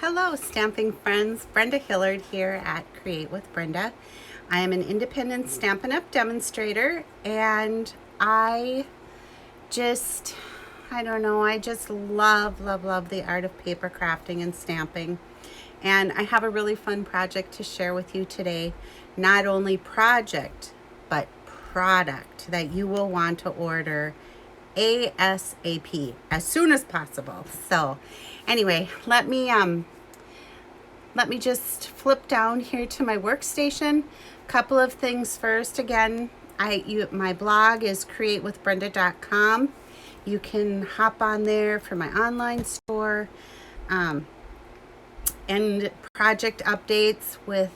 Hello, stamping friends. Brenda Hillard here at Create with Brenda. I am an independent Stampin' Up! Demonstrator, and I just love the art of paper crafting and stamping. And I have a really fun project to share with you today. Not only project, but product that you will want to order ASAP, as soon as possible. So anyway, let me just flip down here to my workstation. Couple of things first. Again, my blog is createwithbrenda.com. You can hop on there for my online store and project updates with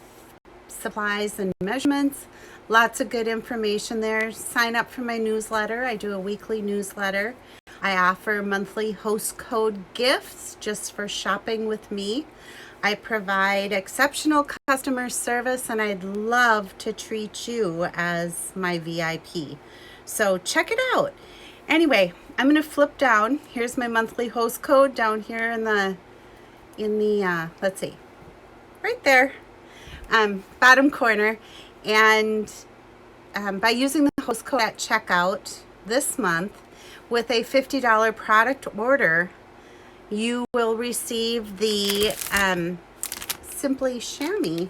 supplies and measurements. Lots of good information there. Sign up for my newsletter. I do a weekly newsletter. I offer monthly host code gifts just for shopping with me. I provide exceptional customer service, and I'd love to treat you as my VIP. So check it out. Anyway, I'm going to flip down. Here's my monthly host code down here in the let's see, right there, bottom corner. And by using the host code at checkout this month with a $50 product order, you will receive the Simply Chamois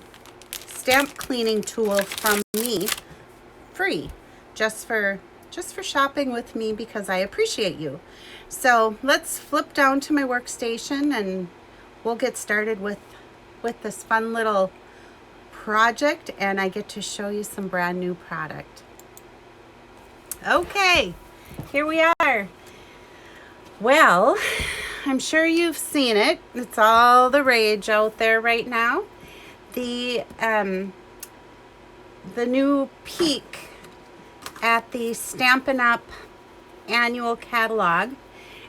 stamp cleaning tool from me free, just for shopping with me, because I appreciate you. So let's flip down to my workstation and we'll get started with this fun little project, and I get to show you some brand new product. Okay, here we are. Well, I'm sure you've seen it. It's all the rage out there right now. The new peek at the Stampin' Up! Annual catalog,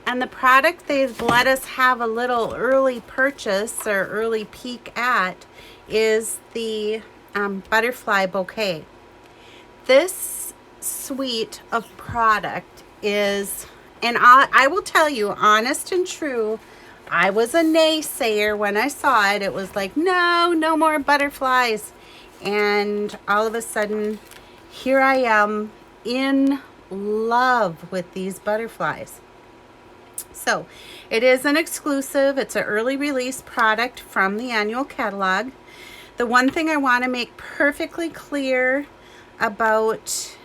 and the product they've let us have a little early purchase or early peek at is the butterfly bouquet. This suite of product is, and I will tell you, honest and true, I was a naysayer when I saw it. It was like, no more butterflies. And all of a sudden, here I am in love with these butterflies. So it is an exclusive. It's an early release product from the annual catalog. The one thing I want to make perfectly clear about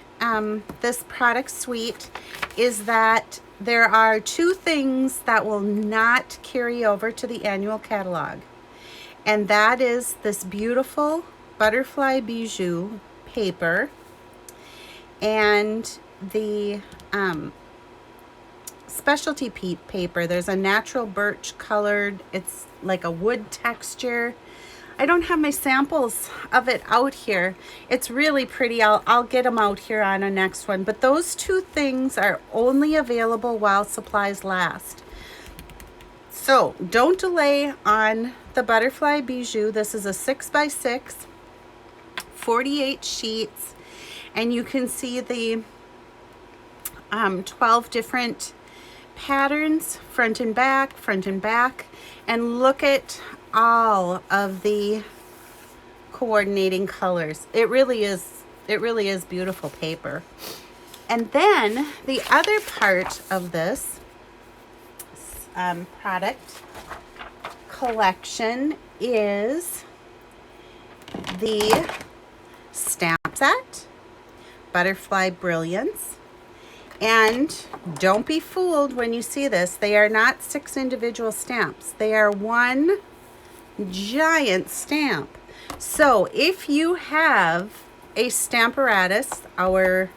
this product suite is that there are two things that will not carry over to the annual catalog, and that is this beautiful butterfly bijou paper and the specialty paper. There's a natural birch colored, it's like a wood texture. I don't have my samples of it out here. It's really pretty. I'll get them out here on a next one. But those two things are only available while supplies last. So don't delay on the butterfly bijou. This is a 6x6, 48 sheets, and you can see the 12 different patterns, front and back, and look at all of the coordinating colors. It really is beautiful paper. And then the other part of this product collection is the stamp set, Butterfly Brilliance. And don't be fooled when you see this. They are not 6 individual stamps. They are one giant stamp. So if you have a Stamparatus, our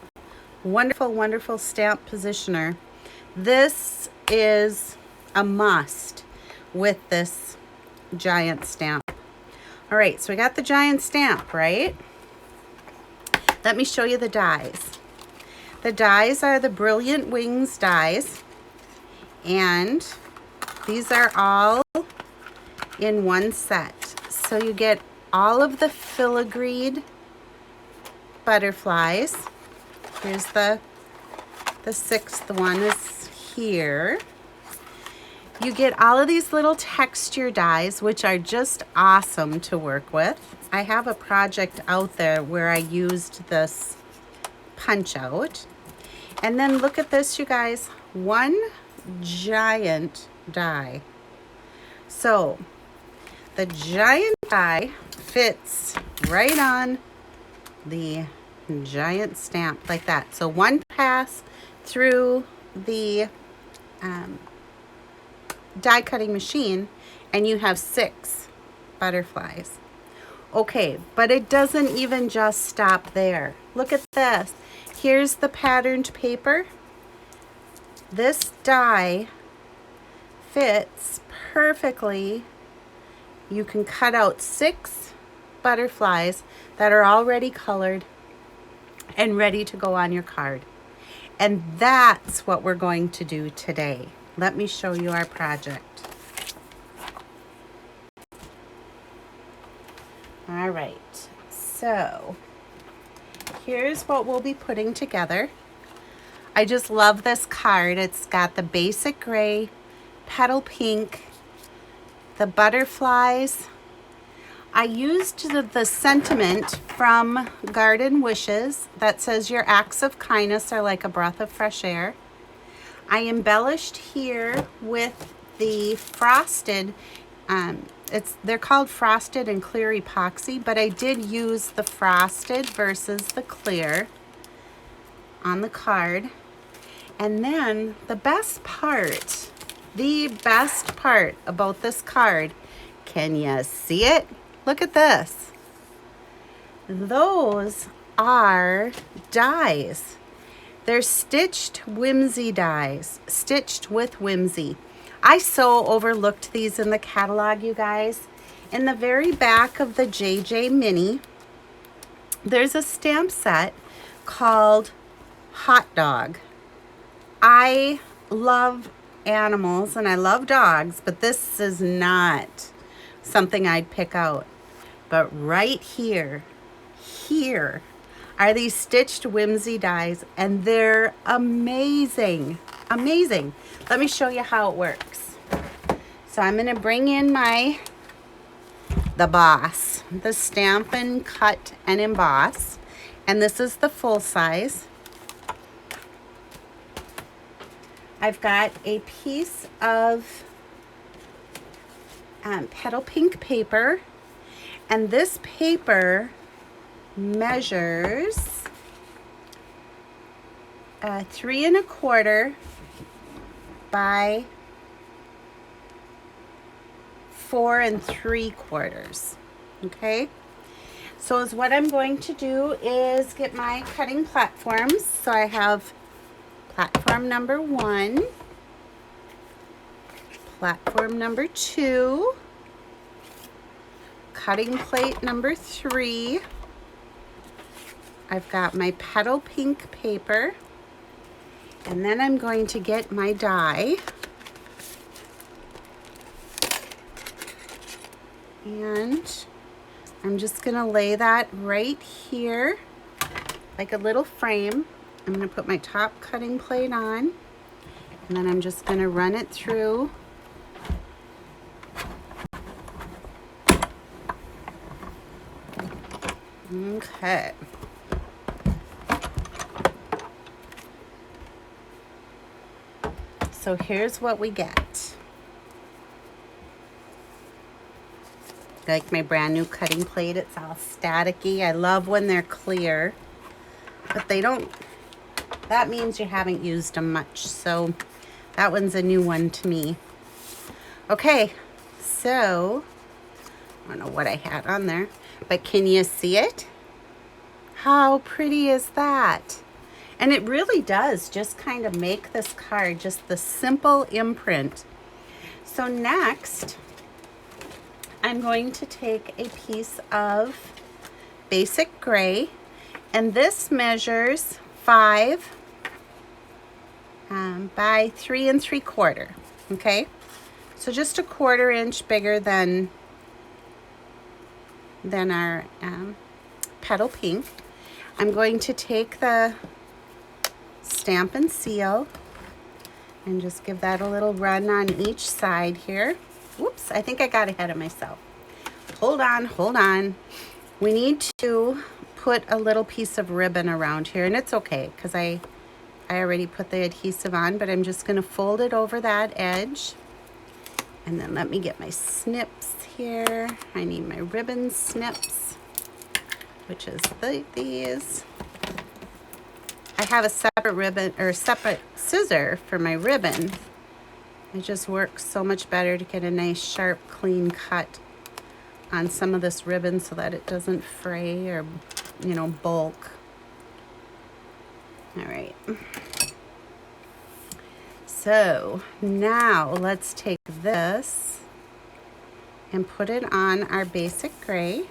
wonderful stamp positioner, this is a must with this giant stamp. All right, so we got the giant stamp, right? Let me show you the dies. The dies are the Brilliant Wings dies, and these are all in one set. So you get all of the filigreed butterflies. Here's the 6th one is here. You get all of these little texture dies, which are just awesome to work with. I have a project out there where I used this punch out. And then look at this, you guys, one giant die. So the giant die fits right on the giant stamp like that. So one pass through the die cutting machine and you have 6 butterflies. Okay, but it doesn't even just stop there. Look at this. Here's the patterned paper. This die fits perfectly. You can cut out 6 butterflies that are already colored and ready to go on your card. And that's what we're going to do today. Let me show you our project. All right, so here's what we'll be putting together. I just love this card. It's got the basic gray, petal pink, the butterflies. I used the sentiment from Garden Wishes that says your acts of kindness are like a breath of fresh air. I embellished here with the frosted, they're called frosted and clear epoxy, but I did use the frosted versus the clear on the card. And then the best part about this card, can you see it? Look at this. Those are dies. They're Stitched Whimsy dies, stitched with whimsy. I so overlooked these in the catalog, you guys. In the very back of the JJ Mini, there's a stamp set called Hot Dog. I love animals and I love dogs, but this is not something I'd pick out. But right here are these Stitched Whimsy dies, and they're amazing, amazing. Let me show you how it works. So I'm gonna bring in the Boss, the Stampin' Cut and Emboss, and this is the full size. I've got a piece of petal pink paper, and this paper measures 3 1/4 by 4 3/4. Okay, so is what I'm going to do is get my cutting platforms. So I have platform number 1, platform number 2, cutting plate number 3. I've got my petal pink paper, and then I'm going to get my die. And I'm just gonna lay that right here like a little frame. I'm gonna put my top cutting plate on, and then I'm just gonna run it through. Okay. So here's what we get. Like my brand new cutting plate, it's all staticky. I love when they're clear, but they don't, that means you haven't used them much. So that one's a new one to me. Okay, so I don't know what I had on there, but can you see it? How pretty is that? And it really does just kind of make this card just the simple imprint. So next, I'm going to take a piece of basic gray, and this measures 5 by 3 3/4. Okay, so just a 1/4 inch bigger than our petal pink. I'm going to take the Stampin' Seal, And just give that a little run on each side here. Whoops, I think I got ahead of myself. Hold on, hold on. We need to put a little piece of ribbon around here, and it's okay because I already put the adhesive on, but I'm just gonna fold it over that edge. And then let me get my snips here. I need my ribbon snips, which is these. I have a separate ribbon or separate scissor for my ribbon. It just works so much better to get a nice sharp clean cut on some of this ribbon so that it doesn't fray or, you know, bulk. All right. So now let's take this and put it on our basic gray.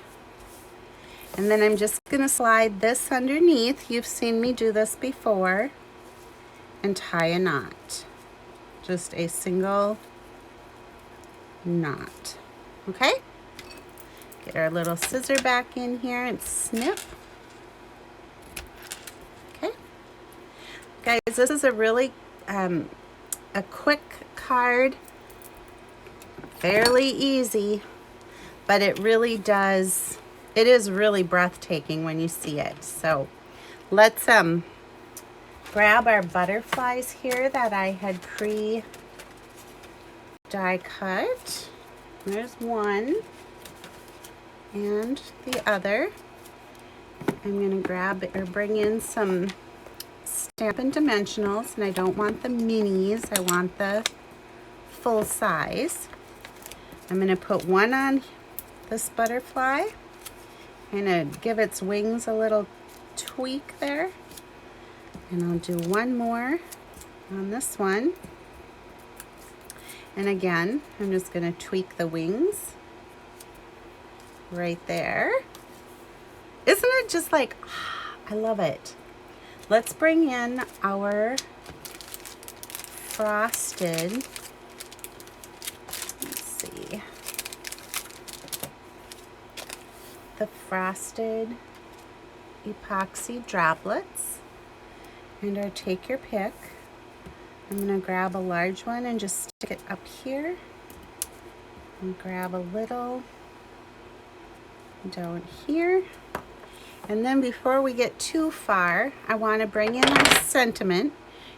And then I'm just gonna slide this underneath. You've seen me do this before, and tie a knot. Just a single knot, okay? Get our little scissor back in here and snip. Okay. Guys, this is a really, a quick card, fairly easy, but it really does, it is really breathtaking when you see it. So let's grab our butterflies here that I had die cut. There's one and the other. I'm gonna grab or bring in some Stampin' Dimensionals, and I don't want the minis, I want the full size. I'm gonna put one on this butterfly. I'm gonna give its wings a little tweak there. And I'll do one more on this one. And again, I'm just gonna tweak the wings right there. Isn't it just like, I love it. Let's bring in our frosted, let's see, the frosted epoxy droplets. And our take your pick. I'm gonna grab a large one and just stick it up here. And grab a little down here. And then before we get too far, I wanna bring in our sentiment.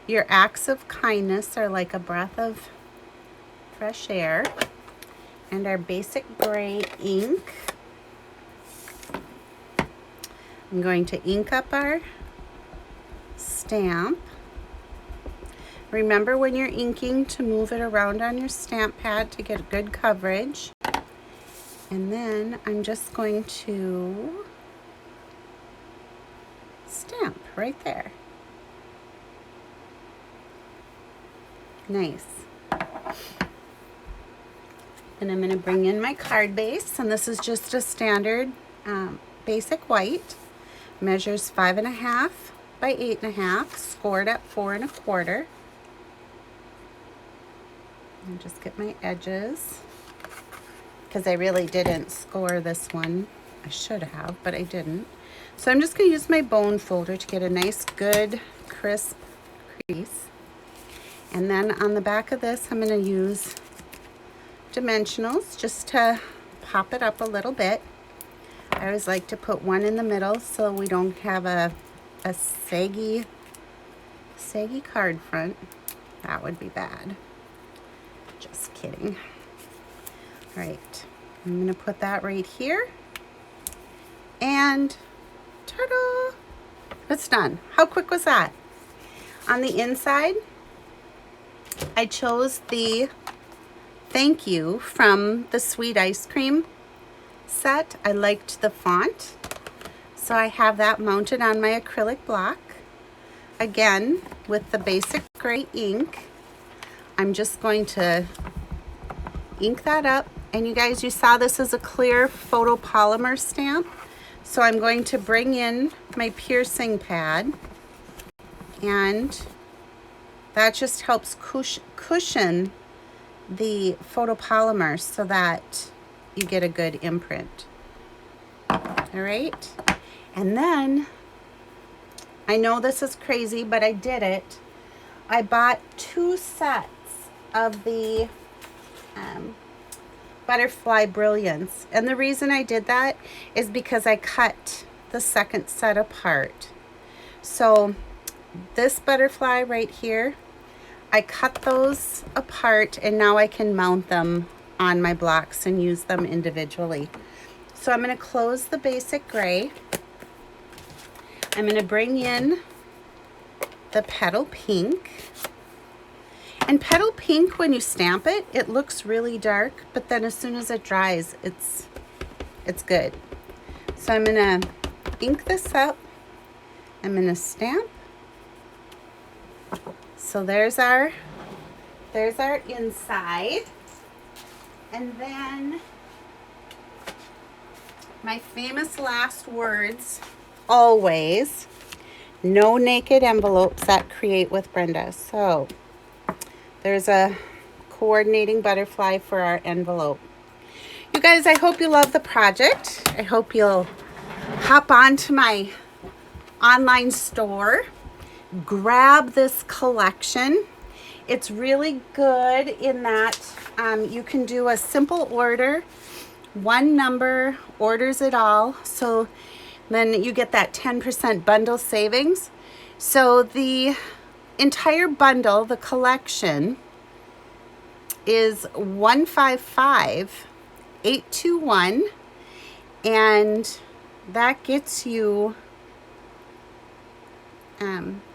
Your acts of kindness are like a breath of fresh air. And our basic gray ink. I'm going to ink up our stamp. Remember when you're inking to move it around on your stamp pad to get good coverage. And then I'm just going to stamp right there. Nice. And I'm going to bring in my card base, and this is just a standard basic white. Measures 5.5 by 8.5, scored at 4 1/4. And just get my edges, because I really didn't score this one. I should have, but I didn't. So I'm just going to use my bone folder to get a nice, good, crisp crease. And then on the back of this, I'm going to use dimensionals just to pop it up a little bit. I always like to put one in the middle so we don't have a saggy card front. That would be bad. Just kidding. All right, I'm gonna put that right here. And ta-da! It's done. How quick was that? On the inside, I chose the thank you from the Sweet Ice Cream set. I liked the font, so I have that mounted on my acrylic block. Again, with the basic gray ink, I'm just going to ink that up. And you guys, you saw this is a clear photopolymer stamp. So I'm going to bring in my piercing pad, and that just helps cushion the photopolymer so that you get a good imprint. All right. And then, I know this is crazy, but I did it. I bought 2 sets of the Butterfly Brilliance. And the reason I did that is because I cut the second set apart. So this butterfly right here, I cut those apart and now I can mount them on my blocks and use them individually. So I'm going to close the basic gray. I'm going to bring in the petal pink. And petal pink, when you stamp it, it looks really dark, but then as soon as it dries, it's good. So I'm going to ink this up. I'm going to stamp. So there's our inside. And then my famous last words, always, no naked envelopes at Create with Brenda. So there's a coordinating butterfly for our envelope. You guys, I hope you love the project. I hope you'll hop onto my online store, grab this collection. It's really good in that you can do a simple order. One number orders it all. So then you get that 10% bundle savings. So the entire bundle, the collection, is $155,821, and that gets you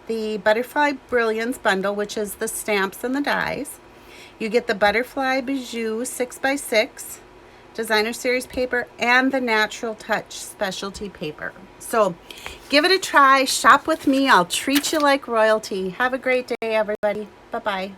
the Butterfly Brilliance bundle, which is the stamps and the dies. You get the Butterfly Bijou 6x6 designer series paper and the Natural Touch specialty paper. So give it a try, shop with me. I'll treat you like royalty. Have a great day, everybody. Bye-bye.